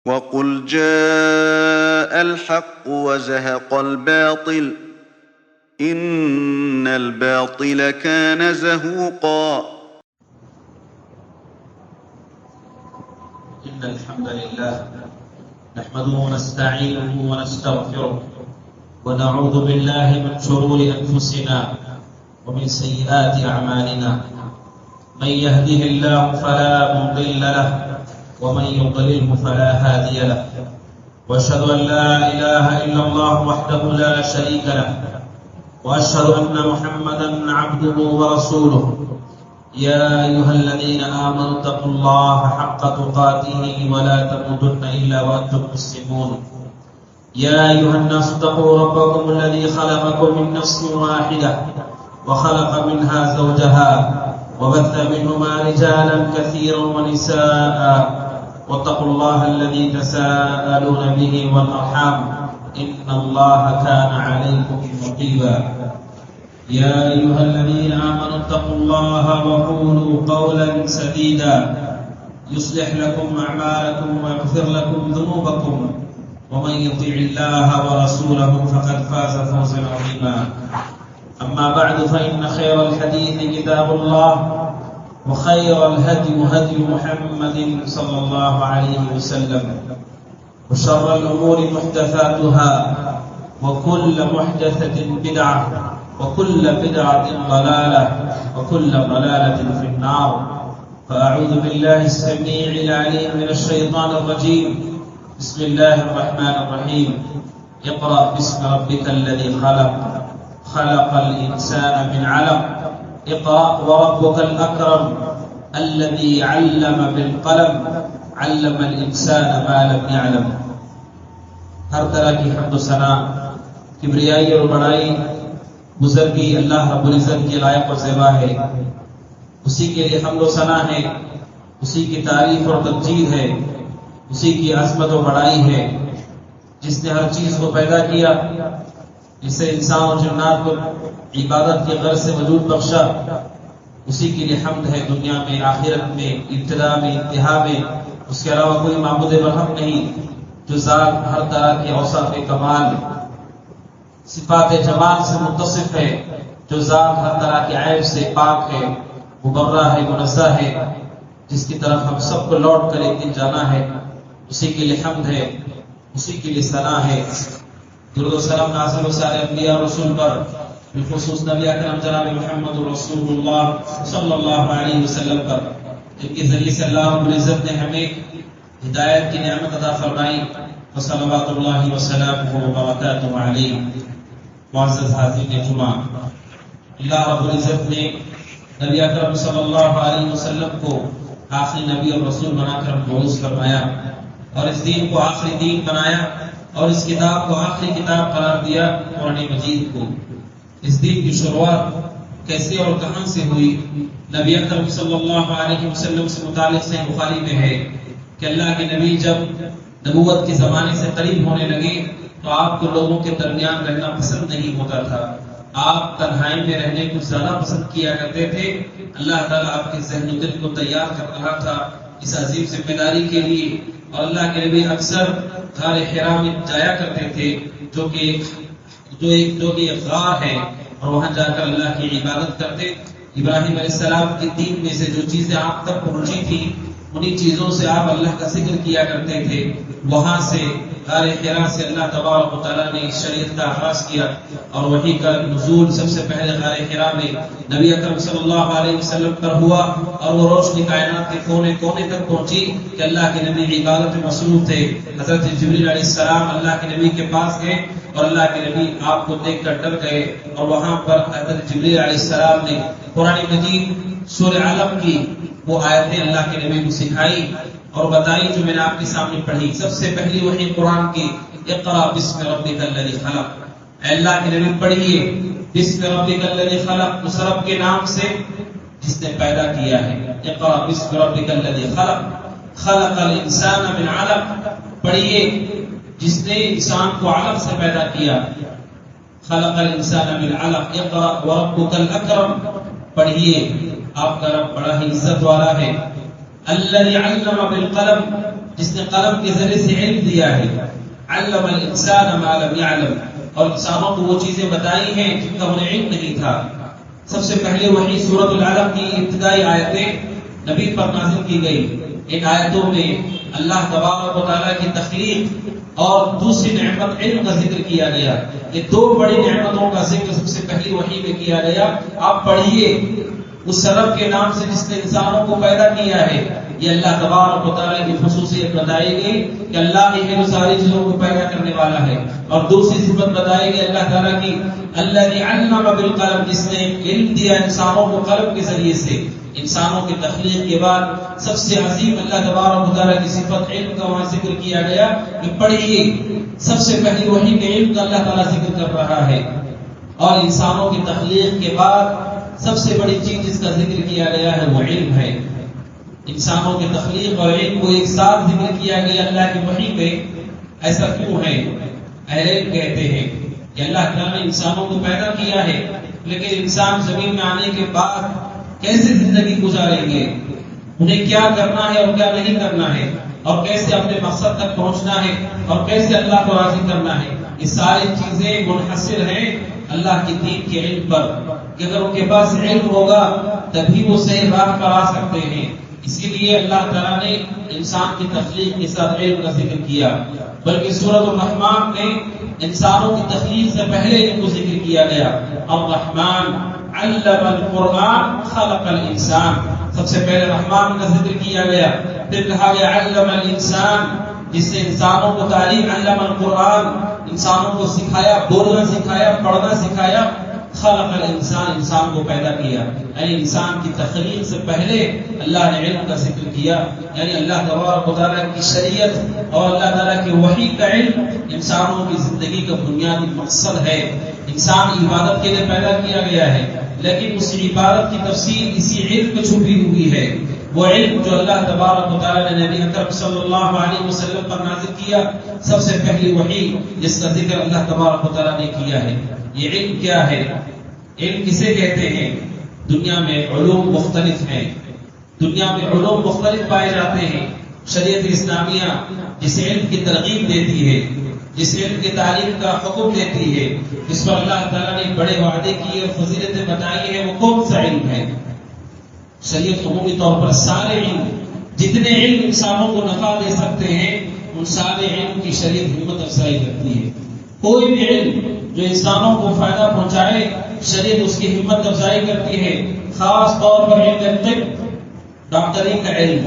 وقل جاء الحق وزهق الباطل إن الباطل كان زهوقا. إن الحمد لله نحمده ونستعينه ونستغفره ونعوذ بالله من شرور أنفسنا ومن سيئات أعمالنا. من يهده الله فلا مضل له ومن يضلله فلا هادي له. وأشهد أن لا إله إلا الله وحده لا شريك له وأشهد أن محمدا عبده ورسوله. يا أيها الذين آمنوا اتقوا الله حق تقاته ولا تموتن إلا وأنتم مسلمون. يا أيها الناس اتقوا ربكم الذي خلقكم من نفس واحدة وخلق منها زوجها وبث منهما رجالا كثيرا ونساء واتقوا الله الذي تساءلون به والأرحام إن الله كان عليكم رقيبا. يا أيها الذين آمنوا اتقوا الله وقولوا قولا سديدا يصلح لكم أعمالكم ويغفر لكم ذنوبكم ومن يطع الله ورسوله فقد فاز فوزا عظيما. أما بعد فإن خير الحديث كتاب الله وخير الهدي هدي محمد صلى الله عليه وسلم وشر الأمور محدثاتها وكل محدثة بدعة وكل بدعة ضلالة وكل ضلالة في النار. فأعوذ بالله السميع العليم من الشيطان الرجيم. بسم الله الرحمن الرحيم. اقرأ باسم ربك الذي خلق خلق الإنسان من علق اقرأ وربك الأكرم الذي علم بالقلم علم الإنسان ما لم يعلم. ہر طرح کی حمد و ثنا کبریائی اور بڑائی بزرگی اللہ رب العزت کے لائق اور زیبا ہے. اسی کے لیے حمد و ثنا ہے، اسی کی تعریف اور تمجید ہے، اسی کی عظمت و بڑائی ہے جس نے ہر چیز کو پیدا کیا، جس سے انسان اور جنات کو عبادت کے غرض سے وجود بخشا. اسی کے لیے حمد ہے دنیا میں، آخرت میں، ابتدا میں، انتہا میں. اس کے علاوہ کوئی معبود برحق نہیں جو ذات ہر طرح کے اوصاف کمال صفات جمال سے متصف ہے، جو ذات ہر طرح کے عیب سے پاک ہے، مبرہ ہے، منزہ ہے، جس کی طرف ہم سب کو لوٹ کر ایک دن جانا ہے. اسی کے لیے حمد ہے، اسی کے لیے ثنا ہے. درود و سلام نازل ہو سارے انبیاء اور رسول پر، بالخصوص نبی اکرم جناب محمد رسول اللہ صلی اللہ علیہ وسلم پر، جن کے ذریعے سے اللہ رب العزت نے ہمیں ہدایت کی نعمت عطا فرمائی. وصلوات اللہ وسلامہ وبرکاتہ علیہ. معزز حاضرین جمعہ، اللہ رب العزت نے نبی اکرم صلی اللہ علیہ وسلم کو آخری نبی اور رسول بنا کر مبعوث فرمایا اور اس دین کو آخری دین بنایا اور اس کتاب کو آخری کتاب قرار دیا، قرآن مجید کو. اس دین کی شروعات کیسے اور کہاں سے ہوئی؟ نبی اکرم صلی اللہ علیہ وسلم سے متعلق صحیح بخاری میں ہے کہ اللہ کے نبی جب نبوت کے زمانے سے قریب ہونے لگے تو آپ کو لوگوں کے درمیان رہنا پسند نہیں ہوتا تھا. آپ تنہائی میں رہنے کو زیادہ پسند کیا کرتے تھے. اللہ تعالیٰ آپ کے ذہن و دل کو تیار کر رہا تھا اس عظیم ذمہ داری کے لیے. اور اللہ کے نبی اکثر غار حرا میں جایا کرتے تھے جو کہ ایک غار ہے، اور وہاں جا کر اللہ کی عبادت کرتے. ابراہیم علیہ السلام کے دین میں سے جو چیزیں آپ تک پہنچی تھی انہی چیزوں سے آپ اللہ کا ذکر کیا کرتے تھے. وہاں سے غار حرا سے اللہ تبارک و تعالیٰ نے شریعت کا آغاز کیا اور وحی کا نزول سب سے پہلے غار حرا میں نبی اکرم صلی اللہ علیہ وسلم پر ہوا اور وہ روشنی کائنات کے کونے کونے تک پہنچی کہ اللہ کے نبی عبادت میں مصروف تھے. حضرت جبریل علیہ السلام اللہ کے نبی کے پاس گئے اور اللہ کے نبی آپ کو دیکھ کر ڈر گئے اور وہاں پر حضرت جبریل علیہ السلام نے قرآن مجید سورہ علق کی وہ آیتیں اللہ کے نبی کو سکھائی اور بتائی جو میں نے آپ کے سامنے پڑھی. سب سے پہلی وحی قرآن کی اقرأ بسم ربک الذی خلق. اے اللہ کے نبی پڑھیے بسم ربک الذی خلق، اس رب کے نام سے جس نے پیدا کیا ہے. اقرأ بسم ربک الذی خلق خلق الانسان من علق. پڑھیے جس نے انسان کو علق سے پیدا کیا. خلق الانسان من علق اقرأ وربک الاکرم. پڑھیے آپ کا رب بڑا ہی عزت والا ہے. الذی علم بالقلم، جس نے قلم کے ذریعے سے علم دیا ہے. علم الانسان ما لم يعلم، اور انسانوں کو وہ چیزیں بتائی ہیں جن کا انہیں علم نہیں تھا. سب سے پہلے وحی سورۃ العلق کی ابتدائی آیتیں نبی پر نازل کی گئی. ان آیتوں میں اللہ تبارک و تعالیٰ کی تخلیق اور دوسری نعمت علم کا ذکر کیا گیا. یہ دو بڑی نعمتوں کا ذکر سب سے پہلی وحی میں کیا گیا. آپ پڑھیے اس رب کے نام سے جس نے انسانوں کو پیدا کیا ہے. یہ اللہ تبارک و تعالیٰ کی خصوصیت بتائی گئی کہ اللہ ہی ہے جو ساری چیزوں کو پیدا کرنے والا ہے. اور دوسری صفت بتائی گئی اللہ تعالیٰ کی الذی علم بالقلم، جس نے علم دیا انسانوں کو قلم کے ذریعے سے. انسانوں کی تخلیق کے بعد سب سے عظیم اللہ تبارک و تعالیٰ کی صفت علم کا وہاں ذکر کیا گیا کہ پڑھیے سب سے پہلی وحی کے علم کا اللہ تعالیٰ ذکر کر رہا ہے. اور انسانوں کی تخلیق کے بعد سب سے بڑی چیز جس کا ذکر کیا گیا ہے وہ علم ہے. انسانوں کی تخلیق اور علم کو ایک ساتھ ذکر کیا گیا اللہ کی وحی پہ. ایسا کیوں ہے؟ اہل علم کہتے ہیں کہ اللہ تعالیٰ نے انسانوں کو پیدا کیا ہے، لیکن انسان زمین میں آنے کے بعد کیسے زندگی گزاریں گے، انہیں کیا کرنا ہے اور کیا نہیں کرنا ہے، اور کیسے اپنے مقصد تک پہنچنا ہے اور کیسے اللہ کو راضی کرنا ہے، یہ ساری چیزیں منحصر ہیں اللہ کے دین کے علم پر. کہ اگر ان کے پاس علم ہوگا تبھی وہ صحیح راہ پر آ سکتے ہیں. اسی لیے اللہ تعالیٰ نے انسان کی تخلیق کے ساتھ علم کا ذکر کیا. بلکہ سورۃ الرحمن میں انسانوں کی تخلیق سے پہلے علم کو ذکر کیا گیا. الرحمن علم القرآن خلق الانسان، سب سے پہلے رحمان کا ذکر کیا گیا. پھر کہا گیا علم الانسان، جس نے انسانوں کو تعلیم، علم القرآن، انسانوں کو سکھایا، بولنا سکھایا، پڑھنا سکھایا. خلق الانسان، انسان کو پیدا کیا. یعنی انسان کی تخلیق سے پہلے اللہ نے علم کا ذکر کیا. یعنی اللہ تبارک و تعالیٰ کی شریعت اور اللہ تعالیٰ کی وحی کا علم انسانوں کی زندگی کا بنیادی مقصد ہے. انسان عبادت کے لیے پیدا کیا گیا ہے، لیکن اس عبادت کی تفصیل اسی علم میں چھپی ہوئی ہے. وہ علم جو اللہ تبارک و تعالیٰ نے نبی اکرم صلی اللہ علیہ وسلم پر نازل کیا، سب سے پہلی وحی جس کا ذکر اللہ تبارک و تعالیٰ نے کیا ہے. یہ علم کیا ہے؟ علم کسے کہتے ہیں؟ دنیا میں علوم مختلف ہیں، دنیا میں علوم مختلف پائے جاتے ہیں. شریعت اسلامیہ جس علم کی ترغیب دیتی ہے، جس علم کی تعلیم کا حکم دیتی ہے، جس پر اللہ تعالیٰ نے بڑے وعدے کیے اور فضیلتیں بتائی ہیں، وہ کون سا علم ہے؟ شریعت عمومی طور پر سارے علم، جتنے علم انسانوں کو نفع دے سکتے ہیں، ان سارے علم کی شریعت ہمت افزائی کرتی ہے. کوئی بھی علم جو انسانوں کو فائدہ پہنچائے، شریعت اس کی ہمت افزائی کرتی ہے. خاص طور پر علم طب، ڈاکٹری کا علم.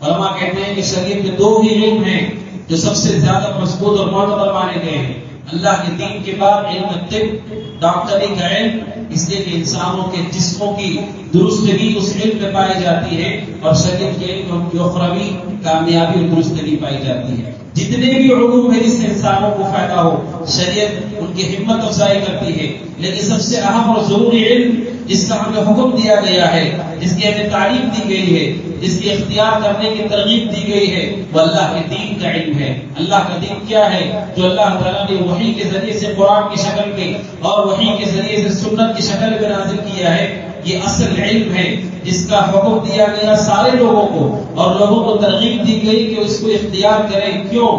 علماء کہتے ہیں کہ شریعت میں دو ہی علم ہیں جو سب سے زیادہ مضبوط اور معتبر مانے گئے ہیں. اللہ کے دین کے بعد علم طب، ڈاکٹری کا علم، اس لیے کہ انسانوں کے جسموں کی درستگی اس علم میں پائی جاتی ہے، اور شریعت کے علم کی اخروی کامیابی اور درستگی پائی جاتی ہے. جتنے بھی علوم ہیں جس سے انسانوں کو فائدہ ہو، شریعت ان کی ہمت افزائی کرتی ہے. لیکن سب سے اہم اور ضروری علم جس کا ہمیں حکم دیا گیا ہے، جس کی ہمیں تعلیم دی گئی ہے، جس کی اختیار کرنے کی ترغیب دی گئی ہے، وہ اللہ کے دین کا علم ہے. اللہ کا دین کیا ہے؟ جو اللہ تعالیٰ نے وحی کے ذریعے سے قرآن کی شکل میں اور وحی کے ذریعے سے سنت کی شکل میں نازل کیا ہے. یہ اصل علم ہے جس کا حکم دیا گیا سارے لوگوں کو، اور لوگوں کو ترغیب دی گئی کہ اس کو اختیار کریں. کیوں؟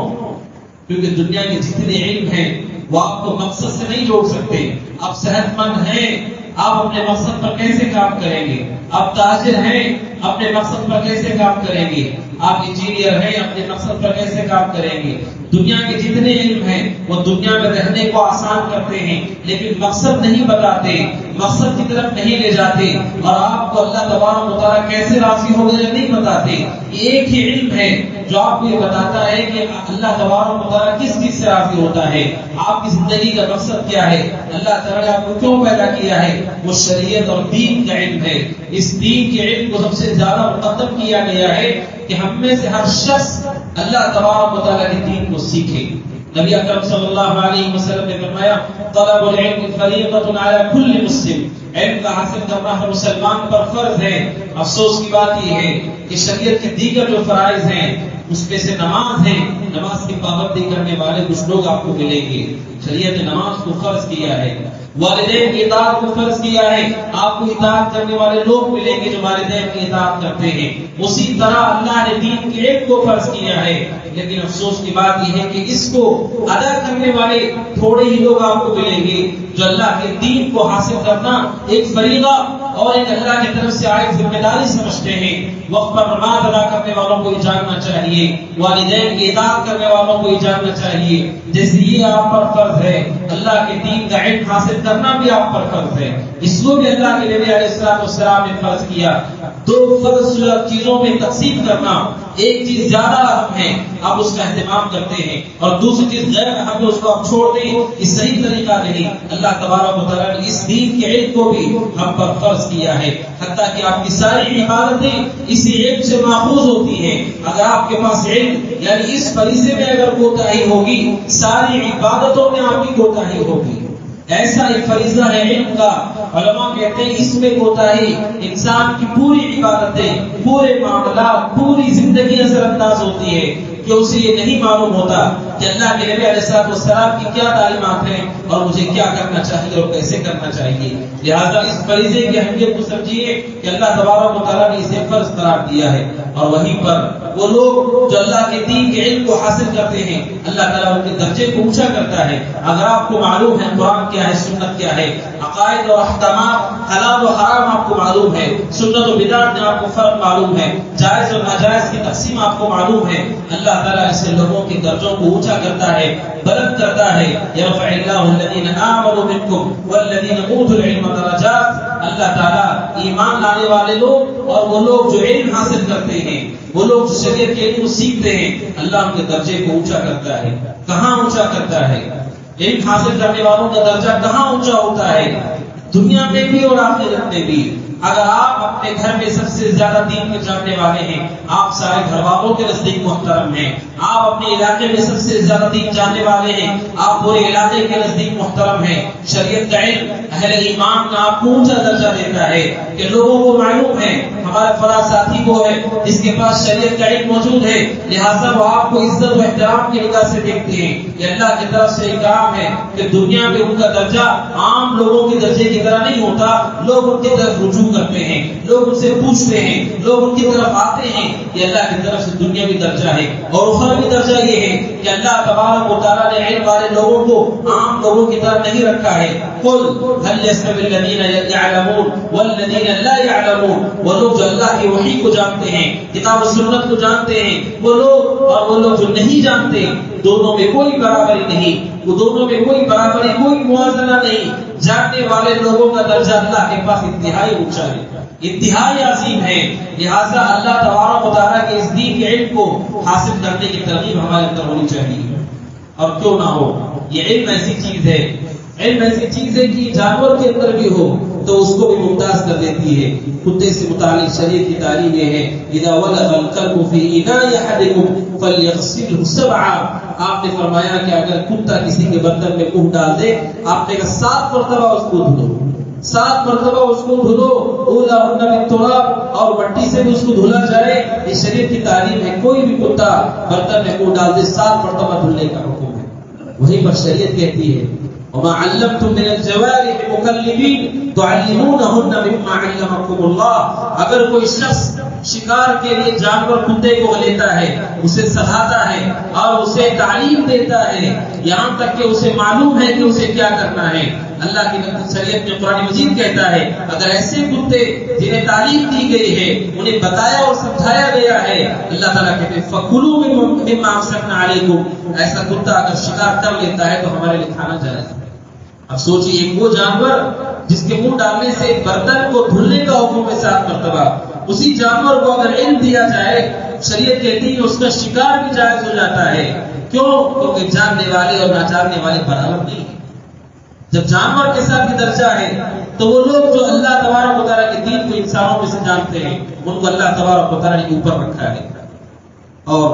کیونکہ دنیا کے جتنے علم ہیں وہ آپ کو مقصد سے نہیں جوڑ سکتے. آپ صحت مند ہیں، آپ اپنے مقصد پر کیسے کام کریں گے؟ آپ تاجر ہیں، اپنے مقصد پر کیسے کام کریں گے؟ آپ انجینئر ہیں، اپنے مقصد پر کیسے کام کریں گے؟ دنیا کے جتنے علم ہیں وہ دنیا میں رہنے کو آسان کرتے ہیں، لیکن مقصد نہیں بتاتے، مقصد کی طرف نہیں لے جاتے، اور آپ کو اللہ تبارک و تعالیٰ کیسے راضی ہوگا یہ نہیں بتاتے. ایک ہی علم ہے جو آپ کو یہ بتاتا ہے کہ اللہ تبارک و تعالیٰ کس چیز سے راضی ہوتا ہے، آپ کی زندگی کا مقصد کیا ہے، اللہ تعالیٰ نے آپ کو کیوں پیدا کیا ہے. وہ شریعت اور دین کا علم ہے. اس دین کے علم کو سب سے زیادہ مقدم کیا گیا ہے کہ ہم میں سے ہر شخص اللہ تبارک و تعالیٰ کے دین کو سیکھے. نبی اکرم صلی اللہ علیہ وسلم نے فرمایا طلب العلم فریضۃ علی کل مسلم، علم کا حاصل کرنا ہر مسلمان پر فرض ہے. افسوس کی بات یہ ہے کہ شریعت کے دیگر جو فرائض ہیں اس میں سے نماز ہے، نماز کی پابندی کرنے والے کچھ لوگ آپ کو ملیں گے. شریعت نے نماز کو فرض کیا ہے، والدین کی اطاعت کو فرض کیا ہے، آپ کو اطاعت کرنے والے لوگ ملیں گے جو والدین کی اطاعت کرتے ہیں۔ اسی طرح اللہ نے دین کے علم کو فرض کیا ہے، لیکن افسوس کی بات یہ ہے کہ اس کو ادا کرنے والے تھوڑے ہی لوگ آپ کو ملیں گے جو اللہ کے دین کو حاصل کرنا ایک فریضہ اور ایک اللہ کی طرف سے آئی ذمہ داری سمجھتے ہیں۔ وقت پر نماز ادا کرنے والوں کو یہ جاننا چاہیے، والدین کی اطاعت کرنے والوں کو یہ جاننا چاہیے جیسے یہ آپ پر فرض ہے، اللہ کے دین کا علم حاصل کرنا بھی آپ پر فرض ہے۔ اس کو بھی اللہ کے نبی علیہ السلام نے فرض کیا۔ دو فرض چیزوں میں تقسیم کرنا، ایک چیز زیادہ اہم ہے آپ اس کا اہتمام کرتے ہیں اور دوسری چیز غیر اہم ہے اس کو آپ چھوڑ دیں، یہ صحیح طریقہ نہیں۔ اللہ تبارک و تعالیٰ نے اس دین کے علم کو بھی ہم پر فرض کیا ہے، حتیٰ کہ آپ کی ساری عبادتیں اسی علم سے ماخوذ ہوتی ہیں۔ اگر آپ کے پاس علم یعنی اس فریضے میں اگر کوتاہی ہوگی، ساری عبادتوں میں آپ کی کوتاہی ہوگی۔ ایسا ایک فریضہ ہے علم کا، علماء کہتے ہیں اس میں کوتاہی انسان کی پوری عبادتیں، پورے معاملات، پوری زندگی اثر انداز ہوتی ہے کہ اسے یہ نہیں معلوم ہوتا کہ اللہ کے نبی علیہ السلام کی کیا تعلیمات ہیں اور مجھے کیا کرنا چاہیے اور کیسے کرنا چاہیے۔ لہذا اس فریضے کی اہمیت کو سمجھیے کہ اللہ تبارک و تعالیٰ نے اسے فرض قرار دیا ہے، اور وہیں پر وہ لوگ جو اللہ کے دین کے علم کو حاصل کرتے ہیں اللہ تعالیٰ ان کے درجے کو اونچا کرتا ہے۔ اگر آپ کو معلوم ہے قرآن کیا ہے، سنت کیا ہے، عقائد اور احکامات، حلال و حرام آپ کو معلوم ہے، سنت و بدعت میں آپ کو فرق معلوم ہے، جائز اور ناجائز کی تقسیم آپ کو معلوم ہے، اللہ تعالیٰ ایسے لوگوں کے درجوں کو اونچا کرتا ہے، بلند کرتا ہے۔ یرفع اللہ الذین آمنوا منکم والذین اوتوا العلم درجات۔ اللہ تعالیٰ ایمان لانے والے لوگ اور وہ لوگ جو علم حاصل کرتے ہیں، وہ لوگ جو شریعت کے علم کو سیکھتے ہیں، اللہ ان کے درجے کو اونچا کرتا ہے۔ کہاں اونچا کرتا ہے؟ علم حاصل کرنے والوں کا درجہ کہاں اونچا ہوتا ہے؟ دنیا میں بھی اور آخرت میں بھی۔ اگر آپ اپنے گھر میں سب سے زیادہ دین کو جاننے والے ہیں، آپ سارے گھر والوں کے نزدیک محترم ہیں، آپ اپنے علاقے میں سب سے زیادہ دین جاننے والے ہیں، آپ پورے علاقے کے نزدیک محترم ہیں، شریعت کا علم اہل ایمان کا آپ کو اونچا درجہ دیتا ہے کہ لوگوں کو معلوم ہے ہمارا فلاں ساتھی وہ ہے جس کے پاس شریعت کا علم موجود ہے، لہٰذا وہ آپ کو عزت و احترام کی نگاہ سے دیکھتے ہیں۔ یہ اللہ کی طرف سے ایک کام ہے کہ دنیا میں ان کا درجہ عام لوگوں کے درجے کی طرح نہیں ہوتا، لوگ ان کی طرف رجوع کرتے ہیں، لوگ ان سے پوچھتے ہیں، لوگ ان کی طرف آتے ہیں۔ یہ اللہ کی طرف سے دنیاوی درجہ ہے، اور اخروی درجہ یہ ہے کہ اللہ تبارک و تعالیٰ نے علم والے لوگوں کو عام لوگوں کی طرح نہیں رکھا ہے۔ قل هل يستوي الذين يعلمون والذين لا يعلمون، وہ لوگ جو اللہ کی وحی کو جانتے ہیں، کتاب و سنت کو جانتے ہیں، وہ لوگ اور وہ لوگ جو نہیں جانتے، دونوں میں کوئی برابری نہیں، وہ دونوں میں کوئی برابری، کوئی موازنہ نہیں۔ جاننے والے لوگوں کا درجہ اللہ کے پاس انتہائی اونچا ہے، انتہائی عظیم ہے۔ لہٰذا اللہ تبارک و تعالیٰ کے اس دین کے علم کو حاصل کرنے کی ترغیب ہمارے اندر ہونی چاہیے، اور کیوں نہ ہو۔ یہ علم ایسی چیز ہے، علم ایسی چیز ہے کہ جانور کے اندر بھی ہو تو اس کو بھی ممتاز کر دیتی ہے۔ کتے سے متعلق شریعت کی تعلیم یہ ہے اذا ولغ الكلب في اناء احدكم فليغسله سبعا۔ آپ نے فرمایا کہ اگر کتا کسی کے برتن میں منہ ڈال دے، آپ نے کہا 7 مرتبہ اس کو دھلو، 7 مرتبہ اس کو دھلو، اولاہن بالتراب، اور مٹی سے بھی اس کو دھلا جائے۔ یہ شریعت کی تعلیم ہے، کوئی بھی کتا برتن میں منہ ڈال دے 7 مرتبہ دھلنے کا حکم ہے۔ وہیں پر شریعت کہتی ہے وما علمتم من الجوارح مكلبين تعلمونهن مما علمكم الله۔ اگر کوئی شخص شکار کے لیے جانور کتے کو لیتا ہے، اسے سکھاتا ہے اور اسے تعلیم دیتا ہے، یہاں تک کہ اسے معلوم ہے کہ اسے کیا کرنا ہے۔ اللہ کی شریعت میں قرآن مجید کہتا ہے اگر ایسے کتے جنہیں تعلیم دی گئی ہے، انہیں بتایا اور سمجھایا گیا ہے، اللہ تعالیٰ کہتے ہیں فَكُلُوا مِمَّا أَمْسَكْنَا عَلَيْكُمْ۔ ایسا کتا اگر شکار کر لیتا ہے تو ہمارے لیے کھانا جائز ہے۔ اب سوچیے ایک وہ جانور جس کے منہ ڈالنے سے برتن کو دھلنے کا حکم ہے 7 مرتبہ، اسی جانور کو اگر علم دیا جائے، شریعت کہتی ہے اس کا شکار بھی جائز ہو جاتا ہے۔ کیوں؟ کیونکہ جاننے والے اور نہ جاننے والے برابر نہیں ہیں۔ جب جانور کے ساتھ بھی درجہ ہے تو وہ لوگ جو اللہ تبارک و تعالیٰ کے دین کو انسانوں میں سے جانتے ہیں، ان کو اللہ تبارک و تعالیٰ نے اوپر رکھا ہے، اور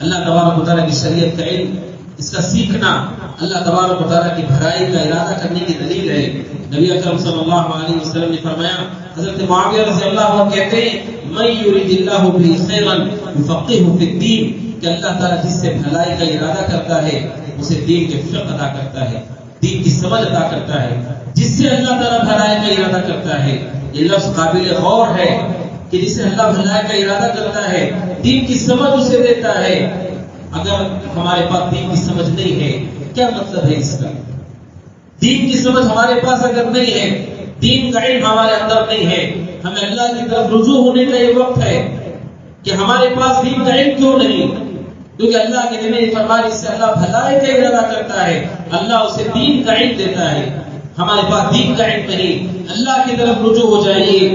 اللہ تبارک و تعالیٰ کی شریعت کا علم، اس کا سیکھنا اللہ تبارک و تعالیٰ کی بھلائی کا ارادہ کرنے کی دلیل ہے۔ نبی اکرم صلی اللہ علیہ وسلم نے فرمایا، حضرت معاویہ رضی اللہ عنہ کہتے ہیں من یرید اللہ بہ خیرا یفقہہ فی الدین، کہ اللہ تعالیٰ جس سے بھلائی کا ارادہ کرتا ہے اسے دین کے فقہ عطا کرتا ہے، دین کی سمجھ عطا کرتا ہے، جس سے اللہ تعالیٰ بھلائی کا ارادہ کرتا ہے۔ یہ لفظ قابل غور ہے کہ جسے اللہ بھلائی کا ارادہ کرتا ہے، دین کی سمجھ اسے دیتا ہے۔ اگر ہمارے پاس دین کی سمجھ نہیں ہے، کیا مطلب ہے اس کا؟ دین کی سمجھ ہمارے پاس اگر نہیں ہے، دین کا علم ہمارے اندر نہیں ہے، ہمیں اللہ کی طرف رجوع ہونے کا یہ وقت ہے کہ ہمارے پاس دین کا علم کیوں نہیں؟ کیونکہ اللہ کے نبی نے فرمایا اس سے اللہ بھلائی کا ارادہ کرتا ہے، اللہ اسے دین کا علم دیتا ہے۔ ہمارے پاس دین کا علم نہیں، اللہ کی طرف رجوع ہو جائیے۔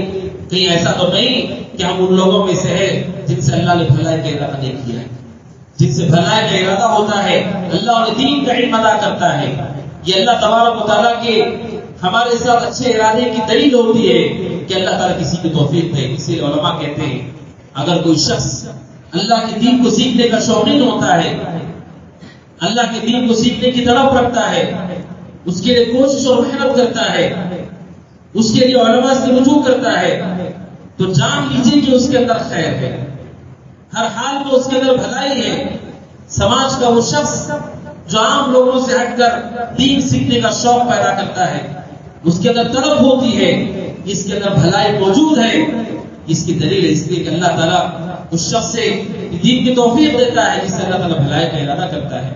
کہیں ایسا تو نہیں کہ ہم ان لوگوں میں سے ہیں جن سے اللہ نے بھلائی کا ارادہ نہیں کیا ہے۔ جن سے بھلائی کا ارادہ ہوتا ہے اللہ انہیں دین کا علم عطا کرتا ہے۔ یہ اللہ تبارک و تعالیٰ کے ہمارے ساتھ اچھے ارادے کی دلیل ہوتی ہے کہ اللہ تعالیٰ کسی کی توفیق دے۔ اسی لیے علماء کہتے ہیں اگر کوئی شخص اللہ کے دین کو سیکھنے کا شوقین ہوتا ہے، اللہ کے دین کو سیکھنے کی طرف رکھتا ہے، اس کے لیے کوشش اور محنت کرتا ہے، اس کے لیے علماء سے رجوع کرتا ہے، تو جان لیجیے کہ اس کے اندر خیر ہے، ہر حال میں اس کے اندر بھلائی ہے۔ سماج کا وہ شخص جو عام لوگوں سے ہٹ کر دین سیکھنے کا شوق پیدا کرتا ہے، اس کے اندر طلب ہوتی ہے، اس کے اندر بھلائی موجود ہے۔ اس کی دلیل ہے اس لیے کہ اللہ تعالیٰ اس شخص سے دین کی توفیق دیتا ہے جس سے اللہ تعالیٰ بھلائی کا ارادہ کرتا ہے۔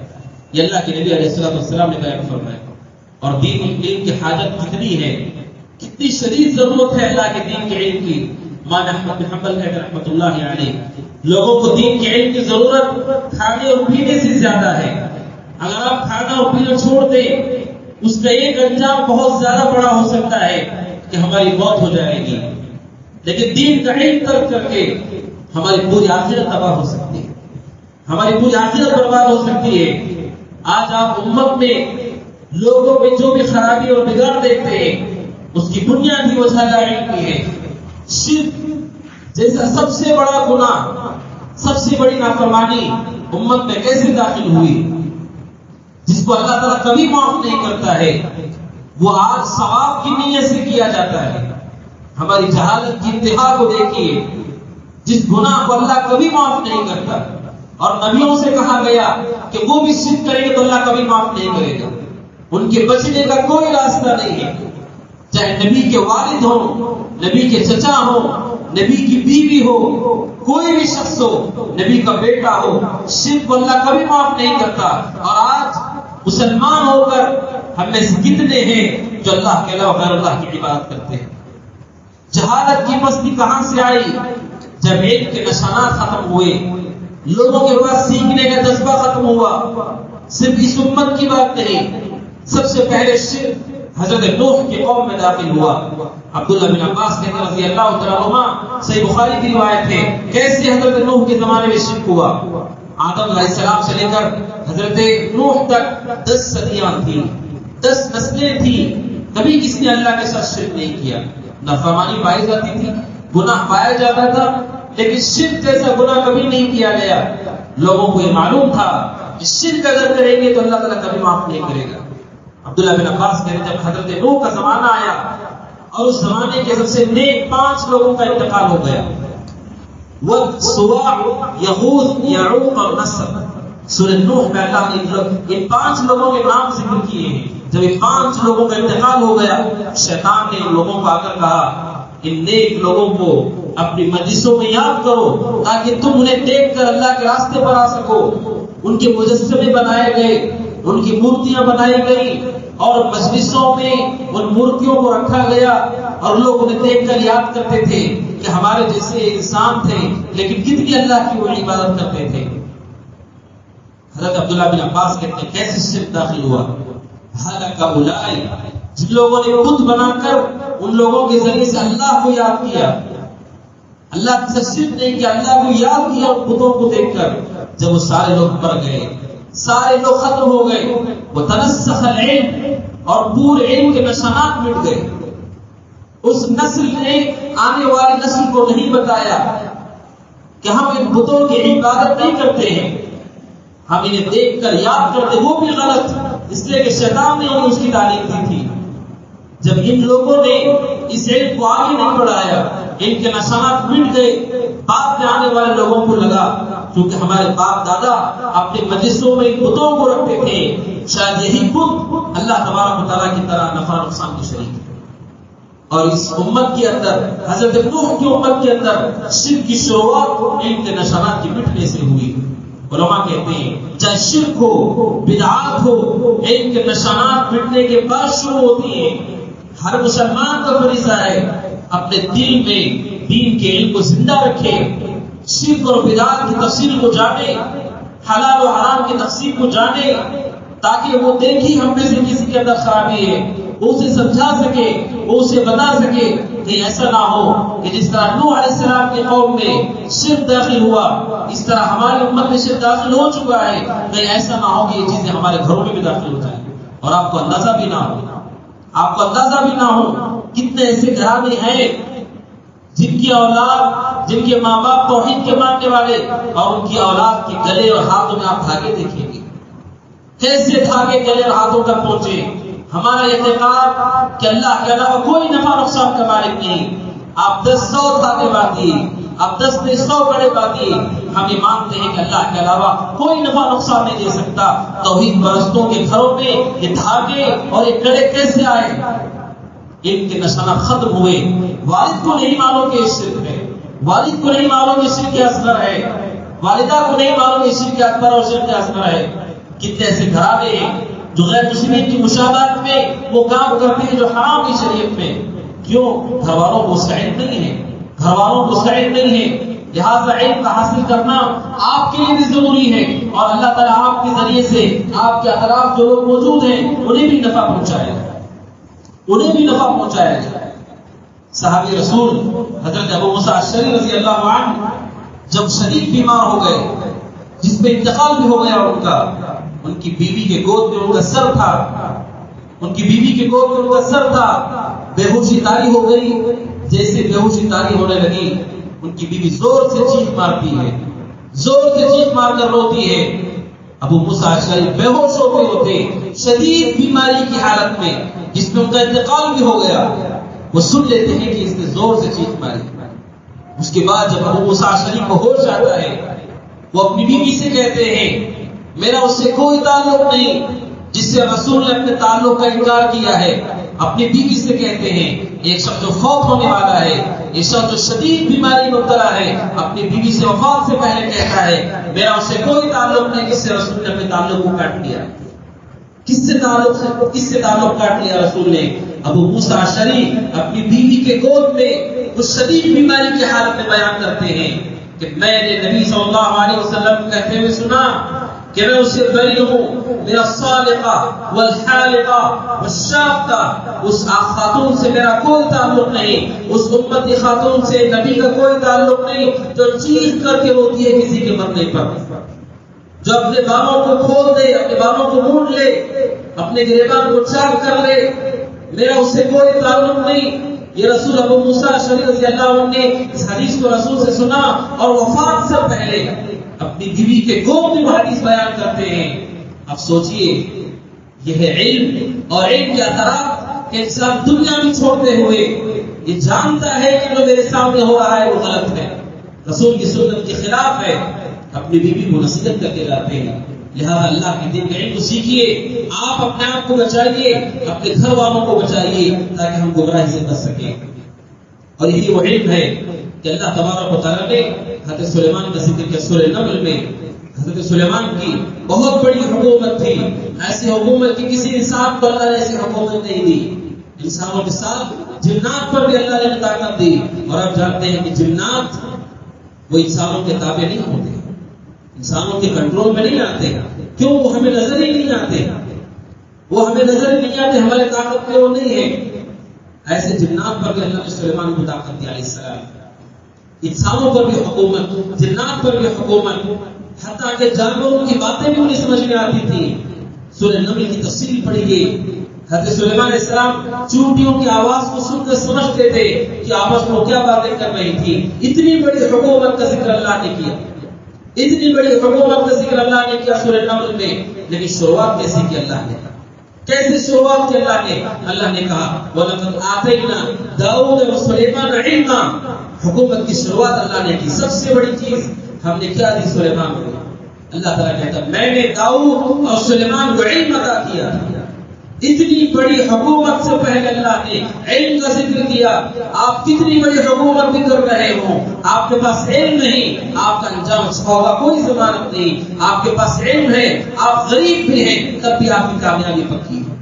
یہ اللہ کے نبی علیہ السلام نے بیان فرمایا۔ اور دین علم کی حاجت کتنی ہے، کتنی شدید ضرورت ہے اللہ کے دین کے علم کی۔ امام احمد بن حنبل کہتے ہیں رحمۃ اللہ علیہ، لوگوں کو دین کے علم کی ضرورت کھانے اور پینے سے زیادہ ہے۔ اگر آپ کھانا اور پینا چھوڑ دیں، اس کا ایک انجام بہت زیادہ بڑا ہو سکتا ہے کہ ہماری موت ہو جائے گی، لیکن دین کا علم ترک کر کے ہماری پوری آخرت تباہ ہو سکتی ہے، ہماری پوری آخرت برباد ہو سکتی ہے۔ آج آپ امت میں لوگوں میں جو بھی خرابی اور بگاڑ دیکھتے ہیں، اس کی بنیادی وجہ علم کی ہے۔ شرک جیسا سب سے بڑا گناہ، سب سے بڑی نافرمانی امت میں کیسے داخل ہوئی، جس کو اللہ تعالیٰ کبھی معاف نہیں کرتا ہے، وہ آج ثواب کی نیت سے کیا جاتا ہے۔ ہماری جہالت کی انتہا کو دیکھیے، جس گناہ کو اللہ کبھی معاف نہیں کرتا، اور نبیوں سے کہا گیا کہ وہ بھی شرک کریں گے تو اللہ کبھی معاف نہیں کرے گا، ان کے بچنے کا کوئی راستہ نہیں ہے۔ چاہے نبی کے والد ہوں، نبی کے چچا ہوں، نبی کی بیوی ہو، کوئی بھی شخص ہو، نبی کا بیٹا ہو، شرک کو اللہ کبھی معاف نہیں کرتا۔ اور آج مسلمان ہو کر ہم میں سے کتنے ہیں جو اللہ کے علاوہ غیر اللہ کی عبادت کرتے ہیں؟ جہالت کی مستی کہاں سے آئی؟ جب علم کے نشانات ختم ہوئے، لوگوں کے پاس سیکھنے کا جذبہ ختم ہوا۔ صرف اس امت کی بات نہیں، سب سے پہلے شرک حضرت نوح کی قوم میں داخل ہوا۔ عبداللہ بن عباس کہتے ہیں رضی اللہ تعالیٰ عنہما، صحیح بخاری کی روایت ہے، کیسے حضرت نوح کے زمانے میں شرک ہوا۔ آدم علیہ السلام سے لے کر حضرت نوح تک 10 صدیاں تھیں، 10 نسلیں تھیں، کبھی کسی نے اللہ کے ساتھ شرک نہیں کیا۔ نافرمانی پائی جاتی تھی، گناہ پایا جاتا تھا، لیکن شرک جیسا گناہ کبھی نہیں کیا گیا۔ لوگوں کو یہ معلوم تھا کہ شرک اگر کریں گے تو اللہ تعالیٰ کبھی معاف نہیں کرے گا۔ عبداللہ بن عباس کہتے ہیں جب حضرت نوح کا زمانہ آیا اور اس زمانے کے سب سے نیک 5 لوگوں کا انتقال ہو گیا، ود، سواع، یغوث، یعوق اور نصر۔ سورہ نوح میں اللہ نے ان 5 لوگوں کے نام ذکر کیے ہیں۔ جب ان 5 لوگوں کا انتقال ہو گیا، شیطان نے ان لوگوں کو آ کر کہا ان نیک لوگوں کو اپنی مجلسوں میں یاد کرو تاکہ تم انہیں دیکھ کر اللہ کے راستے پر آ سکو۔ ان کے مجسمے بنائے گئے، ان کی مورتیاں بنائی گئی، اور مجلسوں میں ان مورتیوں کو رکھا گیا، اور لوگ انہیں دیکھ کر یاد کرتے تھے کہ ہمارے جیسے انسان تھے لیکن کتنی اللہ کی وہ عبادت کرتے تھے۔ حضرت عبداللہ بن عباس کہتے ہیں کیسے شرک داخل ہوا؟ ہلاک اولئک، جن لوگوں نے بت بنا کر ان لوگوں کے ذریعے سے اللہ کو یاد کیا، اللہ سے شرک نہیں کیا، اللہ کو یاد کیا، اور بتوں کو دیکھ کر جب وہ سارے لوگ مر گئے، سارے لوگ ختم ہو گئے، وہ تنسخ العلم، اور پورے علم کے نشانات مٹ گئے۔ اس نسل نے آنے والی نسل کو نہیں بتایا کہ ہم ان بتوں کی عبادت نہیں کرتے ہیں، ہم انہیں دیکھ کر یاد کرتے، وہ بھی غلط، اس لیے کہ شیطان نے انہیں اس کی تعلیم دی تھی۔ جب ان لوگوں نے اس علم کو آگے نہیں بڑھایا، ان کے نشانات مٹ گئے، بعد میں آنے والے لوگوں کو لگا کیونکہ ہمارے باپ دادا اپنے مجلسوں میں بتوں کو رکھتے تھے، شاید یہی خود اللہ تبارک و تعالیٰ کی طرح نفع نقصان کی شریک ہے۔ اور اس امت کے اندر حضرت نوح کی امت کے اندر شرک کی شروعات علم کے نشانات کی مٹنے سے ہوئی۔ علماء کہتے ہیں چاہے شرک ہو، بدعات ہو، علم کے نشانات مٹنے کے بعد شروع ہوتی ہیں۔ ہر مسلمان کا فریضہ ہے اپنے دل میں دین کے علم کو زندہ رکھے، شرک اور بدعات کی تفصیل کو جانے، حلال و حرام کی تقسیم کو جانے، تاکہ وہ دیکھی ہم میں سے کسی کے اندر خرابی ہے، وہ اسے سمجھا سکے، وہ اسے بتا سکے کہ ایسا نہ ہو کہ جس طرح نوح علیہ السلام کے قوم میں شرک داخل ہوا، اس طرح ہماری امت میں شرک داخل ہو چکا ہے، کہیں ایسا نہ ہو کہ یہ چیزیں ہمارے گھروں میں بھی داخل ہو جائیں اور آپ کو اندازہ بھی نہ ہو کتنے ایسے گھرانے ہیں جن کی اولاد، جن کے ماں باپ توحید کے ماننے والے، اور ان کی اولاد کے گلے اور ہاتھوں میں آپ دھاگے دیکھیں گے، کیسے دھاگے گلے اور ہاتھوں تک پہنچے۔ ہمارا اعتقاد کہ اللہ کے علاوہ کوئی نفع نقصان کا مالک نہیں، آپ 10 دھاگے باندھیے، آپ 10 بڑے باندھیے، ہم یہ مانتے ہیں کہ اللہ کے علاوہ کوئی نفع نقصان نہیں دے سکتا۔ توحید پرستوں کے گھروں میں یہ دھاگے اور یہ کڑے کیسے آئے؟ ان کے نشانات ختم ہوئے۔ والد کو نہیں معلوم کہ اس شرک ہے، والد کو نہیں معلوم کہ شرک اصغر ہے، والدہ کو نہیں معلوم کہ شرک اکبر اور شرک اصغر ہے۔ کتنے ایسے گھرانے ہیں جو غیر مسلمین کی مشابہت میں وہ کام کرتے ہیں جو حرام کی شریعت میں۔ کیوں؟ گھر والوں کو اس کا علم نہیں ہے، گھر والوں کو اس کا علم نہیں ہے، لہٰذا علم کا حاصل کرنا آپ کے لیے بھی ضروری ہے، اور اللہ تعالیٰ آپ کے ذریعے سے آپ کے اطراف جو لوگ موجود ہیں انہیں بھی نفع پہنچائے گا، انہیں بھی نفع پہنچایا جائے۔ صحابی رسول حضرت ابو موسیٰ اشعری رضی اللہ عنہ جب شدید بیمار ہو گئے، جس پہ انتقال بھی ہو گیا ان کی بیوی کے گود میں ان کا سر تھا، ان کی بیوی کے گود میں ان کا سر تھا، بے ہوشی طاری ہو گئی۔ جیسے بے ہوشی طاری ہونے لگی، ان کی بیوی زور سے چیخ مارتی ہے، زور سے چیخ مار کر روتی ہے۔ ابو موسیٰ اشعری بے ہوش ہو گئے ہوتے، شدید بیماری کی حالت میں، جس میں ان کا انتقال بھی ہو گیا، وہ سن لیتے ہیں کہ اس نے زور سے چیخ ماری۔ اس کے بعد جب ابو موسیٰ اشعری کو ہوش آتا ہے، وہ اپنی بیوی سے کہتے ہیں میرا اس سے کوئی تعلق نہیں جس سے رسول نے اپنے تعلق کا انکار کیا ہے۔ اپنی بیوی سے کہتے ہیں ایک شخص جو فوت ہونے والا ہے، ایک شخص جو شدید بیماری میں مبتلا ہے، اپنی بیوی سے وفات سے پہلے کہتا ہے میرا اس سے کوئی تعلق نہیں جس سے رسول نے اپنے تعلق کو کاٹ لیا۔ کس سے تعلق کاٹ لیا رسول نے؟ ابو موسیٰ اشعری اپنی بیوی کے گود میں اس شدید بیماری کی حالت میں بیان کرتے ہیں کہ میں نے نبی صلی اللہ علیہ وسلم کہتے ہوئے سنا کہ میں اسے بری ہوں، میرا الصالقہ والحالقہ والشاقہ، اس خاتون سے میرا کوئی تعلق نہیں، اس امتی خاتون سے نبی کا کوئی تعلق نہیں جو چیخ کر کے روتی ہے کسی کے مرنے پر، جو اپنے بالوں کو کھول دے، اپنے بالوں کو مونڈ لے، اپنے گریبان کو چاک کر لے، میرا اس سے کوئی تعلق نہیں۔ یہ رسول ابو موسیٰ اشعری رضی اللہ عنہ نے اس حدیث کو رسول سے سنا اور وفات سے پہلے اپنی بیوی کے گود میں وہ حدیث بیان کرتے ہیں۔ اب سوچئے یہ ہے علم، اور علم کے اثرات کہ انسان دنیا میں چھوڑتے ہوئے یہ جانتا ہے کہ جو میرے سامنے ہو رہا ہے وہ غلط ہے، رسول کی سنت کے خلاف ہے، اپنی بیوی کو نصیحت کر کے لاتے ہیں۔ لہذا اللہ کے دین کے علم کو سیکھیے، آپ اپنے آپ کو بچائیے، اپنے گھر والوں کو بچائیے، تاکہ ہم گمراہی سے بچ سکیں۔ اور یہی وہ علم ہے کہ اللہ تبارک و تعالیٰ نے حضرت سلیمان کا ذکر کیا سورہ نمل میں۔ حضرت سلیمان کی بہت بڑی حکومت تھی، ایسی حکومت کی کسی انسان کو اللہ نے ایسی حکومت نہیں دی۔ انسانوں کے ساتھ جنات پر بھی اللہ نے طاقت دی، اور آپ جانتے ہیں کہ جنات وہ انسانوں کے تابع نہیں ہوتے، انسانوں کے کنٹرول میں نہیں آتے۔ کیوں؟ وہ ہمیں نظر ہی نہیں آتے، وہ ہمیں نظر ہی نہیں آتے، ہمارے طاقت میں وہ نہیں ہے۔ ایسے جنات پر بھی اللہ نے سلیمان کو طاقت دی علیہ السلام۔ انسانوں پر بھی حکومت، جنات پر بھی حکومت، حتیٰ کہ جانوروں کی باتیں بھی انہیں سمجھ میں آتی تھی۔ سورہ نمل کی تفصیل پڑھی گئی۔ حضرت سلیمان علیہ السلام چونٹیوں کی آواز کو سن کر سمجھتے تھے کہ آپس میں کیا باتیں کر رہی تھی۔ اتنی بڑی حکومت کا ذکر اللہ نے کیا، اتنی بڑی حکومت کا ذکر اللہ نے کیا سورہ نمل میں، لیکن شروعات کیسے کی اللہ نے؟ کیسے شروعات کی اللہ نے؟ اللہ نے کہا وَلَقَدْ آتَيْنَا دَاوُودَ وَسُلَيْمَانَ عِلْمًا۔ حکومت کی شروعات اللہ نے کی۔ سب سے بڑی چیز ہم نے کیا دی سلیمان کو؟ اللہ تعالیٰ کہتا ہے میں نے داؤد اور سلیمان کو علم عطا کیا تھا. اتنی بڑی حکومت سے پہلے اللہ نے علم کا ذکر کیا. آپ کتنی بڑی حکومت بھی کر رہے ہوں، آپ کے پاس علم نہیں، آپ کا انجام ہوگا کوئی ضمانت نہیں. آپ کے پاس علم ہے، آپ غریب بھی ہیں، تب بھی آپ کی کامیابی پکی ہے.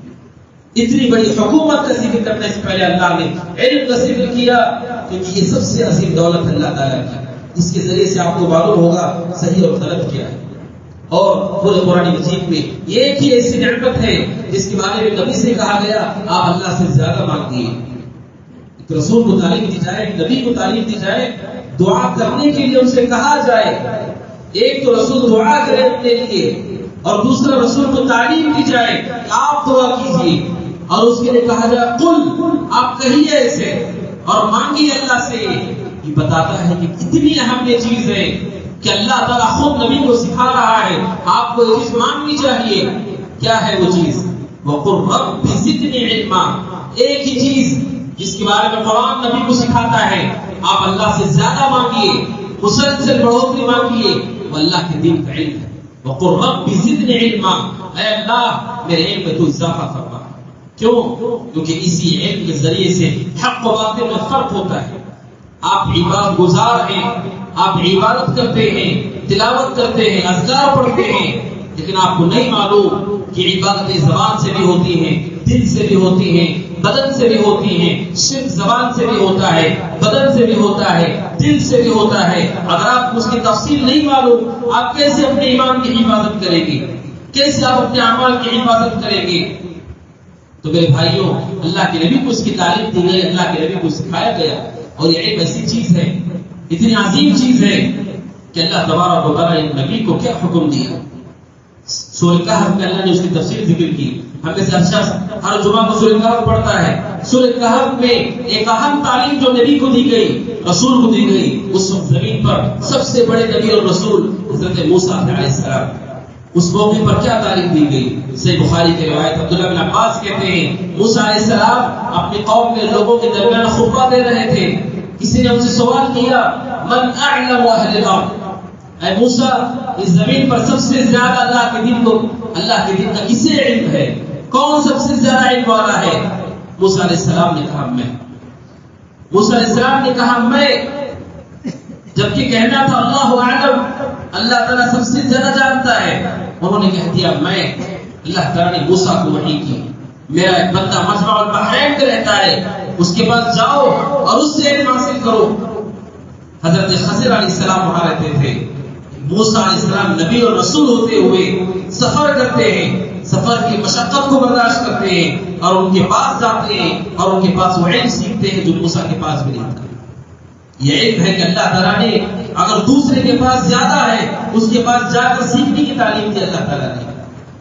اتنی بڑی حکومت کا ذکر کرنے سے پہلے اللہ نے علم کا ذکر کیا، کیونکہ یہ سب سے عظیم دولت اللہ تعالیٰ کی. اس کے ذریعے سے آپ کو معلوم ہوگا صحیح اور غلط کیا ہے. اور پورے قرآن مجید میں ایک ہی ایسی نعمت ہے جس کے بارے میں نبی سے کہا گیا آپ اللہ سے زیادہ مانگیے. ایک رسول کو تعلیم دی جائے، نبی کو تعلیم دی جائے، دعا کرنے کے لیے ان سے کہا جائے. ایک تو رسول دعا کرے اپنے لیے، اور دوسرا رسول کو تعلیم دی جائے کہ آپ دعا کیجیے، اور اس کے لیے کہا جائے قل، آپ کہیے ایسے اور مانگیے اللہ سے. یہ بتاتا ہے کہ کتنی اہم یہ چیز ہے کہ اللہ تعالیٰ خود نبی کو سکھا رہا ہے آپ کو یہ چیز مانگنی چاہیے. کیا ہے وہ چیز؟ وَقُلْ رَبِّ زِدْنِي عِلْمًا. ایک ہی چیز جس کے بارے میں قرآن نبی کو سکھاتا ہے، آپ اللہ سے زیادہ مانگیے، مسلسل بڑھوتری مانگیے، وہ اللہ کے دین کا علم ہے. وَقُلْ رَبِّ زِدْنِي عِلْمًا. اے اللہ میرے علم میں تو اضافہ فرما. کیوں؟ کیونکہ اسی علم کے ذریعے سے حق و باطل میں فرق ہوتا ہے. آپ عبادت گزار ہیں، آپ عبادت کرتے ہیں، تلاوت کرتے ہیں، اذکار پڑھتے ہیں، لیکن آپ کو نہیں معلوم کہ عبادتیں زبان سے بھی ہوتی ہیں، دل سے بھی ہوتی ہیں، بدن سے بھی ہوتی ہیں. شرک زبان سے بھی ہوتا ہے، بدن سے بھی ہوتا ہے، دل سے بھی ہوتا ہے. اگر آپ کو اس کی تفصیل نہیں معلوم، آپ کیسے اپنے ایمان کی حفاظت کریں گے؟ کیسے آپ اپنے اعمال کی حفاظت کریں گے؟ تو میرے بھائیوں، اللہ کے نبی کو اس کی تعلیم دی گئی، اللہ کے نبی کو سکھایا گیا. اور یہ ایک ایسی چیز ہے، اتنی عظیم چیز ہے کہ اللہ تبارک و تعالیٰ نے نبی کو کیا حکم دیا. سورہ کہف میں اللہ نے اس کی تفصیل ذکر کی. ہم میں سے ہر شخص ہر جمعہ کو سورہ کہف پڑھتا ہے. سورہ کہف میں ایک اہم تعلیم جو نبی کو دی گئی، رسول کو دی گئی، اس وقت زمین پر سب سے بڑے نبی اور رسول حضرت موسیٰ علیہ السلام. اس موقع پر کیا تعلیم دی گئی؟ صحیح بخاری کی روایت عبداللہ بن عباس کہتے ہیں موسیٰ علیہ السلام اپنی قوم کے لوگوں کے درمیان خطبہ دے رہے تھے. کسی نے ان سے سوال کیا من اعلم اہل الارض، اے موسیٰ اس زمین پر سب سے زیادہ اللہ کے دین کا کسے علم ہے؟ کون سب سے زیادہ علم والا ہے؟ موسیٰ علیہ السلام نے کہا میں. موسیٰ علیہ السلام نے کہا میں، جبکہ کہنا تھا اللہ اعلم، اللہ تعالیٰ سب سے زیادہ جانتا ہے. انہوں نے کہہ دیا میں. اللہ تعالیٰ نے موسیٰ کو وحی کی میرا ایک بندہ مجمع البحرین میں رہتا ہے، اس کے پاس جاؤ اور اس سے علم حاصل کرو. حضرت خضر علیہ السلام وہاں رہتے تھے. موسیٰ علیہ السلام نبی اور رسول ہوتے ہوئے سفر کرتے ہیں، سفر کی مشقت کو برداشت کرتے ہیں اور ان کے پاس جاتے ہیں اور ان کے پاس وہ علم سیکھتے ہیں جو موسیٰ کے پاس بھی نہیں تھا. یہ علم ہے کہ اللہ تعالیٰ نے اگر دوسرے کے پاس زیادہ ہے اس کے پاس جا کر سیکھنے کی تعلیم دی اللہ تعالیٰ نے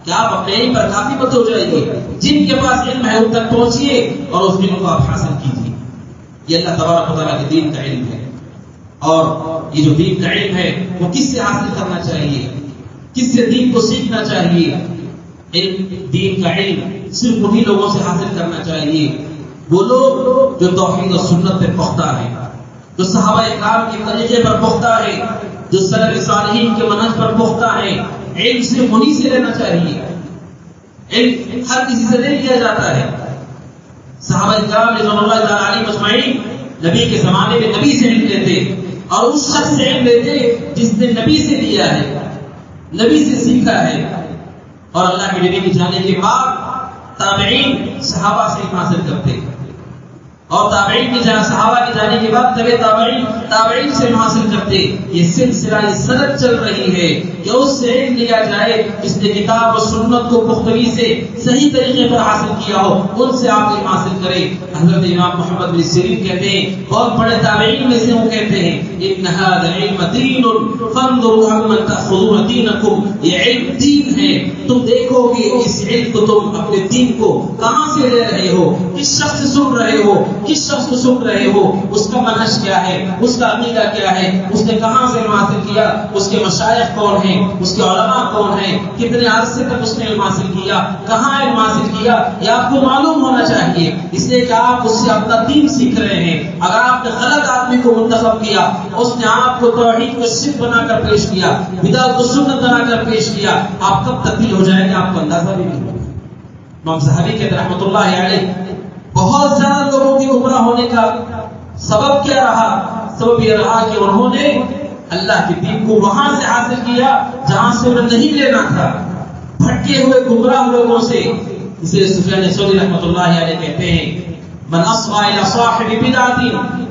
کہ آپ اپنے علم پر کافی مت ہو جائیے. جن کے پاس علم ہے ان تک پہنچیے اور اس علم کو آپ حاصل کیجیے. یہ اللہ تبارک و تعالیٰ کے دین کا علم ہے. اور یہ جو دین کا علم ہے وہ کس سے حاصل کرنا چاہیے؟ کس سے دین کو سیکھنا چاہیے؟ دین کا علم صرف انہی لوگوں سے حاصل کرنا چاہیے وہ لوگ جو توحید و سنت پہ پختہ ہیں، جو صحابہ اکرام کے طریقے پر پختہ ہیں، جو سلف صالحین کے منہج پر پختہ ہیں. علم صرف انہی سے لینا چاہیے. علم ہر کسی سے نہیں لیا جاتا ہے. صحابہ اکرام رضوان اللہ تعالی علیہم اجمعین نبی کے زمانے میں نبی سے علم لیتے اور اس شخص سے علم لیتے جس نے نبی سے لیا ہے، نبی سے سیکھا ہے. اور اللہ کے نبی کے جانے کے بعد تابعین صحابہ سے علم حاصل کرتے اور تابعین کی جہاں صحابہ کے جانے کے بعد تابعین سے حاصل کرتے. یہ سلسلہ یہ سند چل رہی ہے کہ اس سے علم لیا جائے جس نے کتاب و سنت کو پختگی سے صحیح طریقے پر حاصل کیا ہو، ان سے آپ علم حاصل کریں. حضرت امام محمد بن سیرین کہتے ہیں، بہت بڑے تابعین میں سے وہ کہتے ہیں ان هذا العلم دین فانظروا عمن تاخذون دینکم، یہ علم دین ہے، تم دیکھو دیکھو کہ اس علم کو تم اپنے دین کو کہاں سے لے رہے ہو، کس شخص سے سن رہے ہو، کس شخص کو سن رہے ہو، اس کا منہج کیا ہے، اس کا عقیدہ کیا ہے، اس نے کہاں سے علم حاصل کیا، اس کے مشائخ کون ہیں، اس کے علماء کون ہیں، کتنے عرصے تک اس نے علم حاصل کیا، کہاں علم حاصل کیا، یہ آپ کو معلوم ہونا چاہیے، اس لیے کہ آپ اس سے اپنا دین سیکھ رہے ہیں۔ اگر آپ نے غلط آدمی کو منتخب کیا، اس نے آپ کو توحید کو شرک بنا کر پیش کیا، بدعت کو سنت بنا کر پیش کیا، آپ کب تبدیل ہو جائیں گے آپ کو اندازہ بھی نہیں ہوگا۔ امام صحابی کہتے ہیں رحمۃ اللہ علیہ، بہت زیادہ لوگوں کے گمراہ ہونے کا سبب کیا رہا؟ سبب یہ رہا کہ انہوں نے اللہ کے دین کو وہاں سے حاصل کیا جہاں سے انہیں نہیں لینا تھا، بھٹکے ہوئے گمراہ لوگوں سے۔ اسے سفیان ثوری رحمۃ اللہ علیہ کہتے ہیں، من اصغى الى صاحب بدعة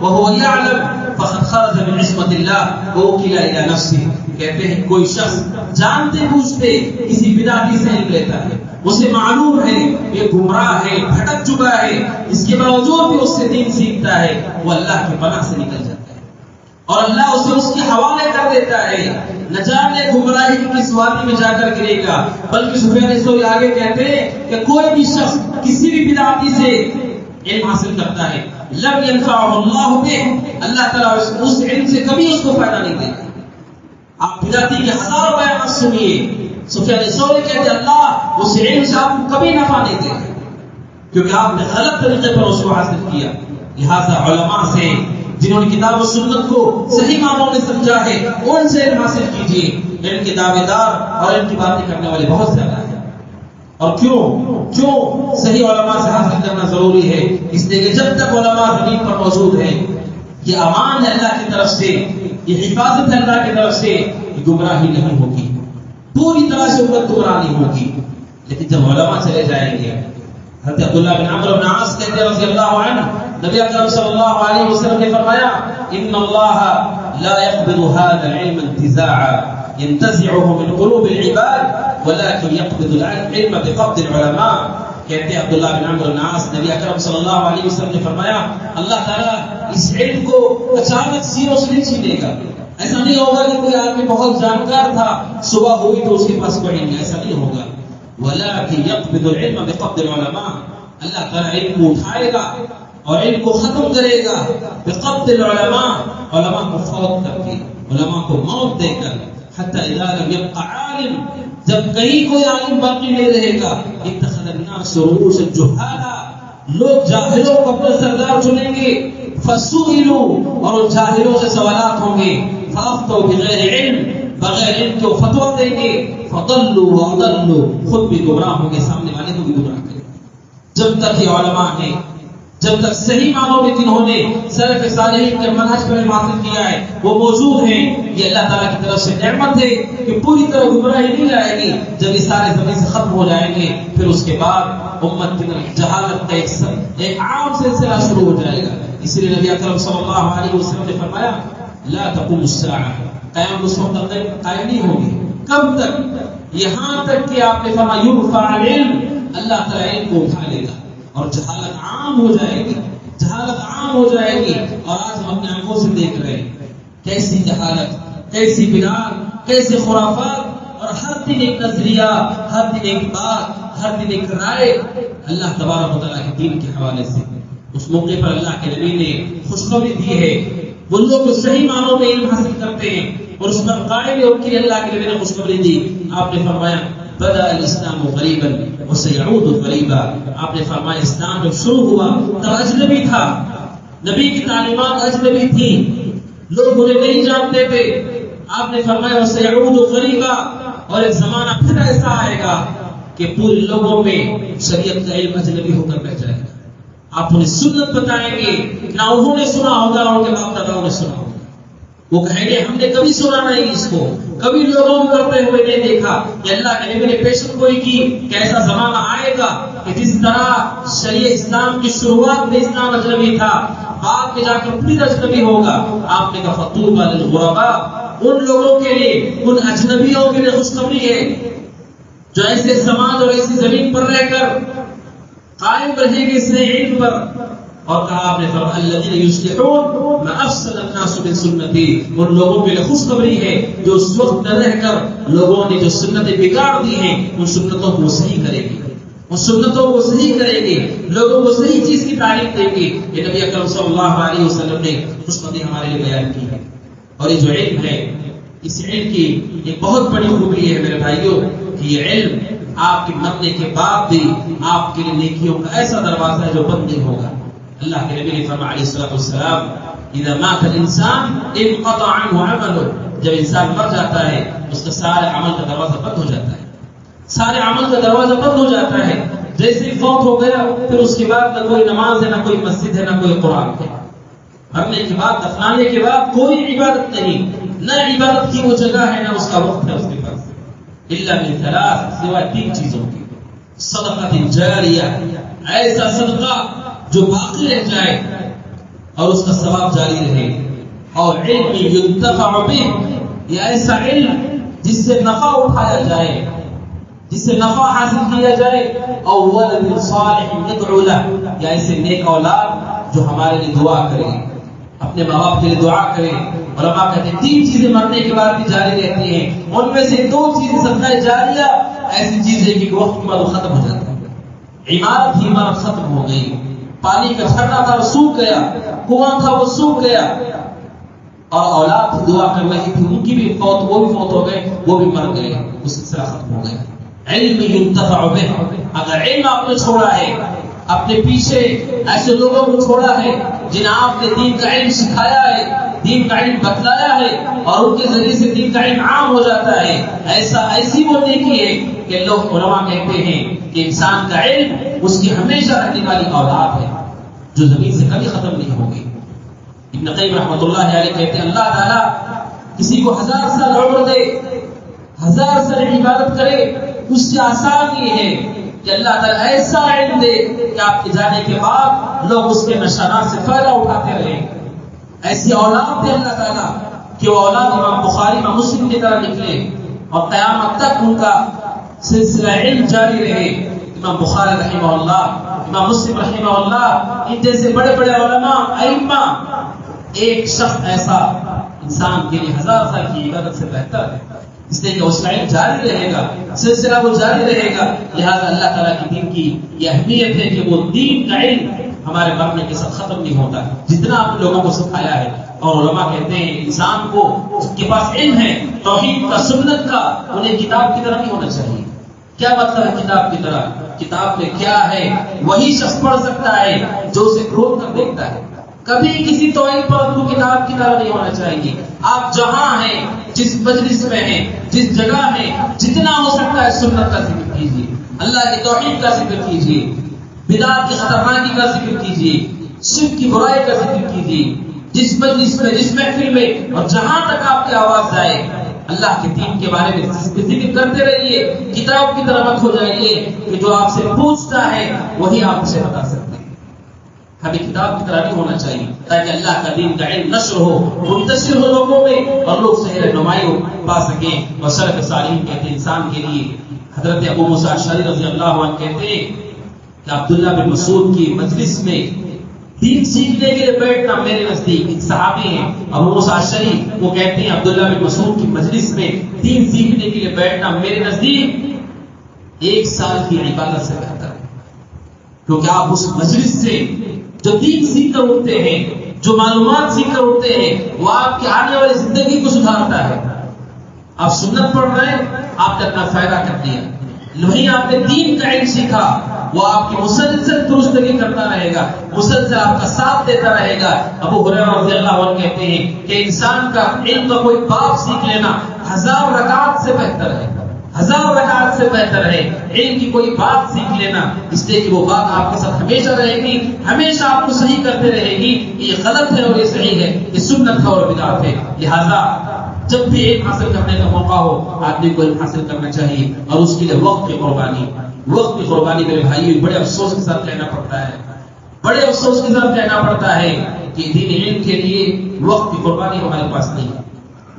وهو يعلم فقد خرج من عصمة الله ووكل الى نفسه۔ کہتے ہیں کوئی شخص جانتے بوجھتے کسی بدعتی سے علم لیتا ہے، اسے معلوم ہے یہ گمراہ ہے، بھٹک چکا ہے، اس کے باوجود بھی اس سے دین سیکھتا ہے، وہ اللہ کی پناہ سے نکل جاتا ہے اور اللہ اسے اس کے حوالے کر دیتا ہے، نہ جانے گمراہی کی کس وادی میں جا کر گرے گا۔ بلکہ سفیان ثوری آگے کہتے ہیں کہ کوئی بھی شخص کسی بھی بدعتی سے علم حاصل کرتا ہے، لم ينفعه اللہ بہ، اللہ تعالیٰ اس علم سے کبھی اس کو فائدہ نہیں دے گا۔ آپ بدعتی کے ہزاروں بیانات سنیے، سفیان ثوری کہتے ہیں اللہ اس علم سے آپ کو کبھی نفع نہیں دے گا، کیونکہ آپ نے غلط طریقے پر اس کو حاصل کیا۔ لہذا علماء سے جنہوں نے کتاب و سنت کو صحیح معنوں میں سمجھا ہے، ان سے علم حاصل کیجیے۔ علم کے دعوے دار اور علم کی باتیں کرنے والے بہت زیادہ ہیں، اور کیوں صحیح علماء سے حاصل کرنا ضروری ہے؟ اس لیے کہ جب تک علماء زمین پر موجود ہیں، یہ امان ہے اللہ کی طرف سے، یہ حفاظت ہے اللہ کی طرف سے، یہ گمراہی نہیں ہوگی، پوری طرح سے امت گمراہ نہیں ہوگی۔ لیکن جب علماء چلے جائیں گے، حضرت عبداللہ بن عمرو بن عاص کہتے ہیں رضی اللہ عنہ، نبی اکرم صلی اللہ علیہ وسلم نے فرمایا ان اللہ لا يقبض هذا العلم انتزاعا ينتزعه من قلوب العباد ولكن يقبض العلم بقبض العلماء۔ کہتے ہیں عبداللہ بن عمرو بن عاص، نبی اکرم صلی اللہ علیہ وسلم نے فرمایا اللہ تعالیٰ اس علم کو اچانک سینوں سے نہیں چھینے گا۔ ایسا نہیں ہوگا کہ کوئی آدمی بہت جانکار تھا، صبح ہوئی تو اس کے پاس پڑھیں گے، ایسا نہیں ہوگا۔ ولكن يقبض العلم بقبض العلماء، اللہ تعالیٰ علم کو اٹھائے گا اور علم کو ختم کرے گا بقبض العلماء، علماء کو فوت کر کے، علماء کو موت دے کر، حتی اذا لم يبق عالم، جب کہیں کوئی عالم باقی نہیں رہے گا، اتخذ الناس رؤوسا جہالا، لوگ جاہلوں کو اپنے سردار چنیں گے، فسئلوا، اور ان جاہلوں سے سوالات ہوں گے، فافتوا بغیر علم، بغیر علم کے فتویٰ دیں گے، فضلوا واضلوا، خود بھی گمراہ ہوں گے، سامنے والے کو بھی گمراہ کریں گے۔ جب تک یہ علماء ہیں، جب تک صحیح معنوں میں جنہوں نے سلف صالحین کے منہج پر علم حاصل کیا ہے وہ موجود ہیں، یہ اللہ تعالیٰ کی طرف سے نعمت ہے کہ پوری طرح گمراہی نہیں جائے گی۔ جب یہ سارے زمین سے ختم ہو جائیں گے، پھر اس کے بعد امت کی طرف جہالت کا ایک عام سلسلہ شروع ہو جائے گا۔ اس لیے نبی اکرم صلی اللہ علیہ وسلم نے فرمایا لا تقوم الساعہ، قیام اس وقت قائم نہیں ہوگی۔ کب تک؟ یہاں تک کہ آپ نے فرمایا یرفع العلم، اللہ تعالیٰ علم کو اٹھا لے گا اور جہالت عام ہو جائے گی، جہالت عام ہو جائے گی۔ اور آج ہم اپنے آنکھوں سے دیکھ رہے ہیں کیسی جہالت، کیسی بدعات، کیسے خرافات، اور ہر دن ایک نظریہ، ہر دن ایک بات، ہر دن ایک رائے اللہ تبارک و تعالیٰ کے دین کے حوالے سے۔ اس موقع پر اللہ کے نبی نے خوشخبری دی ہے، وہ لوگ جو صحیح معنوں میں علم حاصل کرتے ہیں اور اس پر قائم ہے، ان کے لیے اللہ کے نبی نے خوشخبری دی۔ آپ نے فرمایا بدأ الاسلام غریبا وسيعود غریبا، آپ نے فرمایا اسلام جب شروع ہوا تب اجنبی تھا، نبی کی تعلیمات اجنبی تھی، لوگ انہیں نہیں جانتے تھے۔ آپ نے فرمایا وسيعود غریبا، اور ایک زمانہ پھر ایسا آئے گا کہ پورے لوگوں میں شریعت کا علم اجنبی ہو کر رہ جائے گا۔ آپ انہیں سنت بتائیں گے، نہ انہوں نے سنا ہوگا، ان کے باپ داداؤں نے سنا ہوگا، وہ کہیں گے ہم نے کبھی سنا نہیں اس کو، کبھی لوگوں کو کرتے ہوئے نہیں دیکھا۔ کہ اللہ کے نبی نے پیشن گوئی کی کہ ایسا زمانہ آئے گا کہ جس طرح شریعہ اسلام کی شروعات میں اسلام اجنبی تھا، بعد میں جا کر پھر اجنبی ہوگا۔ آپ نے کہا فطوبى للغرباء، ان لوگوں کے لیے، ان اجنبیوں کے لیے خوشخبری ہے جو ایسے سماج اور ایسی زمین پر رہ کر قائم رہیں گے اس علم پر، اور کہا آپ نے فرمایا الذین یصلحون ما افسد الناس من سنتی، ان لوگوں کے لیے خوشخبری ہے جو اس وقت نہ رہ کر لوگوں نے جو سنتیں بگاڑ دی ہیں ان سنتوں کو صحیح کرے گی، ان سنتوں کو صحیح کریں گے، لوگوں کو صحیح چیز کی تعریف دیں گے۔ یہ نبی اکرم صلی اللہ علیہ وسلم نے خوشخبری ہمارے لیے بیان کی ہے۔ اور یہ جو علم ہے، اس علم کی ایک بہت بڑی خوبی ہے میرے بھائیوں کہ یہ علم آپ کے مرنے کے بعد بھی آپ کے لیے نیکیوں کا ایسا دروازہ ہے جو بند نہیں ہوگا۔ اللہ کے نبی نے فرمایا علیہ الصلوۃ والسلام اذا مات الانسان انقطع عنه عمله، جب انسان مر جاتا ہے اس کا سارے عمل کا دروازہ بند ہو جاتا ہے، سارے عمل کا دروازہ بند ہو جاتا ہے۔ جیسے ہی فوت ہو گیا پھر اس کے بعد نہ کوئی نماز ہے، نہ کوئی مسجد ہے، نہ کوئی قرآن ہے۔ مرنے کے بعد، دفنانے کے بعد کوئی عبادت نہیں، نہ عبادت کی وہ جگہ ہے، نہ اس کا وقت ہے اس کے پاس، الا من ثلاث، سوائے تین چیزوں کی۔ صدقۃ جاریہ، ایسا صدقہ جو باقی رہ جائے اور اس کا ثواب جاری رہے، اور علم ينتفع به، یہ ایسا علم جس سے نفع اٹھایا جائے، جس سے نفع حاصل کیا جائے، اور ولد صالح يدعو له، یا ایسے نیک اولاد جو ہمارے لیے دعا کرے، اپنے ماں باپ کے لیے دعا کرے۔ علماء کہتے ہیں تین چیزیں مرنے کے بعد بھی جاری رہتی ہیں، ان میں سے دو چیزیں صدقہ جاریہ ایسی چیز ہے کہ وقت کے بعد وہ ختم ہو جاتا ہے۔ عمارت ہی عمارت ختم ہو گئی، پانی کا جھرنا تھا وہ سوکھ گیا، کنواں تھا وہ سوکھ گیا، اور اولاد دعا کر رہی تھی ان کی بھی فوت، وہ بھی فوت ہو گئے، وہ بھی مر گئے، وہ سلسلہ ختم ہو گیا۔ علم ينتفع به، اگر علم آپ نے چھوڑا ہے، اپنے پیچھے ایسے لوگوں کو چھوڑا ہے جنہیں آپ نے دین کا علم سکھایا ہے، دین کا علم بتلایا ہے، اور ان کے ذریعے سے دین کا علم عام ہو جاتا ہے، ایسی وہ نیکی ہے کہ لوگ علماء کہتے ہیں کہ انسان کا علم اس کی ہمیشہ رہنے والی اولاد ہے جو زمین سے کبھی ختم نہیں ہوگی۔ ابن قیم رحمۃ اللہ علیہ کہتے ہیں اللہ تعالیٰ کسی کو 1000 سال عمر دے، 1000 سال عبادت کرے، اس سے آسان یہ ہے کہ اللہ تعالیٰ ایسا علم دے کہ آپ کے جانے کے بعد لوگ اس کے نشانات سے فائدہ اٹھاتے رہیں۔ ایسی اولاد دے اللہ تعالیٰ کہ وہ اولاد امام بخاری، امام مسلم کی طرح نکلے اور قیامت تک ان کا سلسلہ علم جاری رہے۔ امام بخاری رحمہ اللہ، امام مسلم رحمہ اللہ، ان جیسے بڑے بڑے علماء، ائمہ، ایک شخص ایسا انسان کے لیے 1000 سال کی عبادت سے بہتر ہے، اس لیے کہ اس کا علم جاری رہے گا، سلسلہ وہ جاری رہے گا۔ لہذا اللہ تعالیٰ کے دین کی یہ اہمیت ہے کہ وہ دین کا علم ہمارے مرنے کے ساتھ ختم نہیں ہوتا، جتنا آپ لوگوں کو سکھایا ہے۔ اور علماء کہتے ہیں انسان کو اس کے پاس علم ہے توحید کا، سنت کا، انہیں کتاب کی طرح نہیں ہونا چاہیے۔ کیا مطلب ہے کتاب کی طرح؟ کتاب میں کیا ہے وہی شخص پڑھ سکتا ہے جو اسے کھول کر دیکھتا ہے۔ کبھی کسی توحید پر تو کتاب کی طرح نہیں ہونا چاہیے۔ آپ جہاں ہیں، جس مجلس میں ہیں، جس جگہ ہیں، جتنا ہو سکتا ہے سنت کا ذکر کیجیے، اللہ کی توحید کا ذکر کیجیے، بدعت کی خطرناکی کا ذکر کیجیے، شرک کی برائی کا ذکر کیجیے۔ جس مجلس میں، جس محفل میں، اور جہاں تک آپ کی آواز جائے، اللہ کے دین کے بارے میں ذکر کرتے رہیے۔ کتاب کی طرح مت ہو جائیے کہ جو آپ سے پوچھتا ہے وہی آپ اسے بتا سکتے ہیں۔ ہمیں کتاب کی طرح نہیں ہونا چاہیے تاکہ اللہ کا دین کا علم نشر ہو، منتشر ہو لوگوں میں، اور لوگ صحیح رہنمائی پا سکیں۔ اور سلف صالحین کہتے ہیں انسان کے لیے، حضرت ابو موسیٰ اشعری رضی اللہ عنہ کہتے ہیں کہ عبداللہ بن مسعود کی مجلس میں دین سیکھنے کے لیے بیٹھنا میرے نزدیک، ایک صحابی ہیں ابو موسیٰ اشعری، وہ کہتے ہیں عبداللہ بن مسعود کی مجلس میں دین سیکھنے کے لیے بیٹھنا میرے نزدیک 1 سال کی عبادت سے بہتر ہے، کیونکہ آپ اس مجلس سے جو دین سیکھ کر اٹھتے ہیں، جو معلومات سیکھ کر اٹھتے ہیں، وہ آپ کی آنے والی زندگی کو سدھارتا ہے۔ آپ سنت پڑھ رہے ہیں، آپ نے اپنا فائدہ کر دیا، وہیں آپ نے دین کا علم سیکھا، وہ آپ کی مسلسل درستگی کرتا رہے گا، مسلسل آپ کا ساتھ دیتا رہے گا۔ ابو ہریرہ رضی اللہ عنہ کہتے ہیں کہ انسان کا علم کا کوئی باب سیکھ لینا 1000 رکعت سے بہتر ہے، 1000 رکعت سے بہتر ہے علم کی کوئی بات سیکھ لینا، اس لیے کہ وہ بات آپ کے ساتھ ہمیشہ رہے گی، ہمیشہ آپ کو صحیح کرتے رہے گی کہ یہ غلط ہے اور یہ صحیح ہے، یہ سنت ہے اور بدعت ہے۔ لہذا جب بھی علم حاصل کرنے کا موقع ہو آدمی کو علم حاصل کرنا چاہیے، اور اس کے لیے وقت کی قربانی، وقت کی قربانی میرے بھائی بڑے افسوس کے ساتھ کہنا پڑتا ہے، بڑے افسوس کے ساتھ کہنا پڑتا ہے کہ دین علم کے لیے وقت کی قربانی ہمارے پاس نہیں ہے،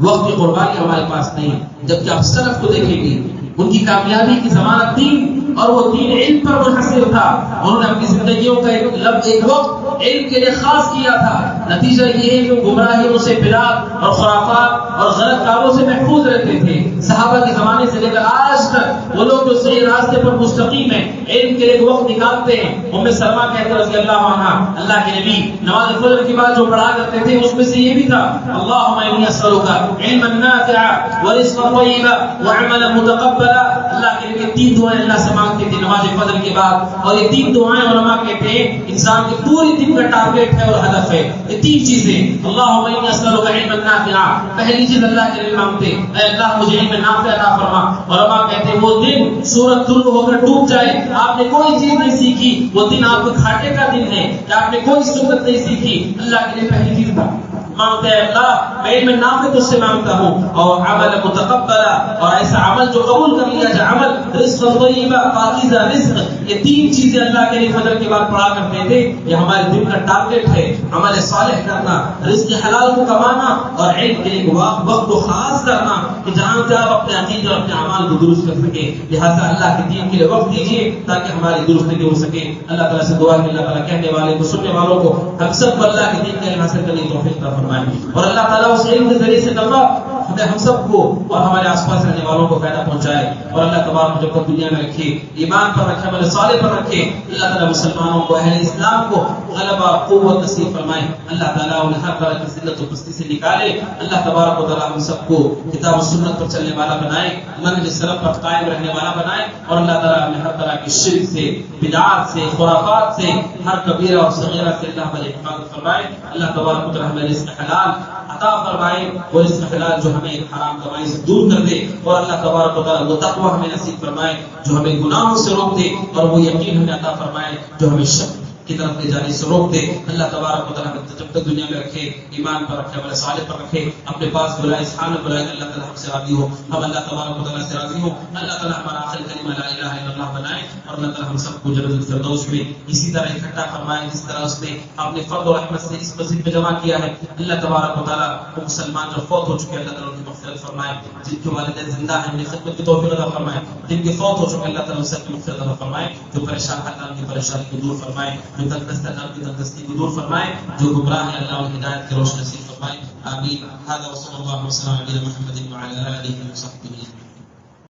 وقت کی قربانی ہمارے پاس نہیں۔ جبکہ آپ سلف کو دیکھیں گے، ان کی کامیابی کی ضمانت دین اور وہ دین علم پر منحصر تھا. انہوں نے اپنی زندگیوں کا ایک وقت علم کے لیے خاص کیا تھا. نتیجہ یہ ہے کہ گمراہیوں سے، بدعات اور خرافات اور غلط کاموں سے محفوظ رہتے تھے. صحابہ کے زمانے سے لے کر آج تک وہ لوگ جو صحیح راستے پر مستقیم ہیں، علم کے لیے ایک وقت نکالتے ہیں. ام سلمہ کہتے رضی اللہ عنہا، اللہ کے نبی نماز فجر کے بعد جو پڑھا کرتے تھے اس میں سے یہ بھی تھا، اللہم انی اسألک علما نافعا ورزقا طیبا وعملا متقبلا. اللہ کے نبی تین دعائیں اللہ سے مانگتے تھے نماز فجر کے بعد، اور یہ تین دعائیں علماء کہتے ہیں انسان کے پوری دن کا ٹارگیٹ ہے اور ہدف ہے. یہ تین چیزیں، اللہم انی اسألک علما نافعا، پہلی چیز اللہ کے نبی مانگتے اے اللہ مجھے علم نافع عطا فرما. علماء کہتے ہیں وہ دن سورج طلوع ہو کر ڈوب جائے، آپ نے کوئی چیز نہیں سیکھی، وہ دن آپ کو گھاٹے کا دن ہے کہ آپ نے کوئی سنت نہیں سیکھی. اللہ کے لیے پہلی چیز مانگتے ہیں اللہ میں علم نافع تجھ سے مانگتا ہوں، اور عمل متقبلا، اور ایسا عمل جو قبول کر لیا جائے، عمل رزق طیبہ پاکیزہ رزق. یہ تین چیزیں اللہ کے لیے فجر کے بعد پڑھا کرتے تھے. یہ ہمارے دن کا ٹارگیٹ ہے، عمل صالح کرنا، رزق حلال کو کمانا، اور علم کے لیے وقت کو خاص کرنا کہ جہاں سے آپ اپنے عقیدے اور اپنے اعمال کو درست کر سکیں. لہٰذا اللہ کے دین کے لیے وقت دیجیے تاکہ ہماری درستگی ہو سکے. اللہ تعالیٰ سے دعا ہے اللہ تعالیٰ کہنے والے کو، سننے والوں کو، ہم سب کو اللہ کے دین کے علم حاصل کرنے کی توفیق عطا فرمائے، اور اللہ تعالیٰ اس علم کے ذریعے سے نفع ہم سب کو اور ہمارے آس پاس رہنے والوں کو فائدہ پہنچائے. اور اللہ تبارک جب تک دنیا میں رکھے، ایمان پر رکھے، عمل صالح پر رکھے. اللہ تعالیٰ مسلمانوں کو، اہل اسلام کو غلبہ قوت نصیب فرمائے. اللہ تعالیٰ انہیں ہر طرح کی ذلت و پستی سے نکالے. اللہ تبارک و تعالیٰ ہم سب کو کتاب و سنت پر چلنے والا بنائے، منہج سلف پر قائم رہنے والا بنائے. اور اللہ تعالیٰ ہمیں ہر طرح کی شرک سے، بدعات سے، خرافات سے، ہر کبیرہ اور صغیرہ سے اللہ ہماری حفاظت فرمائے. اللہ تبارک و تعالیٰ ہمیں رزق حلال عطا فرمائے، اور رزق حلال جو ہمیں حرام کمائی سے دور کر دے. اور اللہ تبارک و تعالیٰ وہ تقوی ہمیں نصیب فرمائے جو ہمیں گناہوں سے روک دے، اور وہ یقین ہمیں عطا فرمائے جو ہمیں شک کی طرف لے جانے سے روک دے. اللہ تبارک و تعالیٰ جب تک دنیا میں رکھے، ایمان پر رکھے، عمل صالح پر رکھے، اپنے پاس بلائے، اس حال میں بلائے اللہ تعالیٰ ہم سے راضی ہو، ہم اللہ تبارک و تعالیٰ سے راضی ہو. اللہ تعالیٰ ہمارا آخری کلمہ لا الہ الا اللہ بنائے، اور اللہ تعالیٰ ہم سب کو جنت الفردوس میں اسی طرح اکٹھا فرمائے جس طرح اس نے اپنے فضل و رحمت سے اس مسجد میں جمع کیا ہے. اللہ تبارک و تعالیٰ وہ مسلمان جو فوت ہو چکے اللہ تعالیٰ ان کی مغفرت فرمائے، جن کے والدین زندہ ہیں انہیں خدمت کی توفیق عطا فرمائے، جن کے فوت ہو چکے اللہ تعالیٰ ان سب کی مغفرت عطا فرمائے، جو پریشان ہیں اللہ ان کی پریشانی کو دور فرمائے، جو تنگدست ہیں کی تنگدستی کو دور فرمائے، جو گمراہ ہیں اللہ ان ہدایت کی روشنی نصیب فرمائے. آمین. هذا وصلی اللہ وسلم علی محمد وعلی آلہ وصحبہ.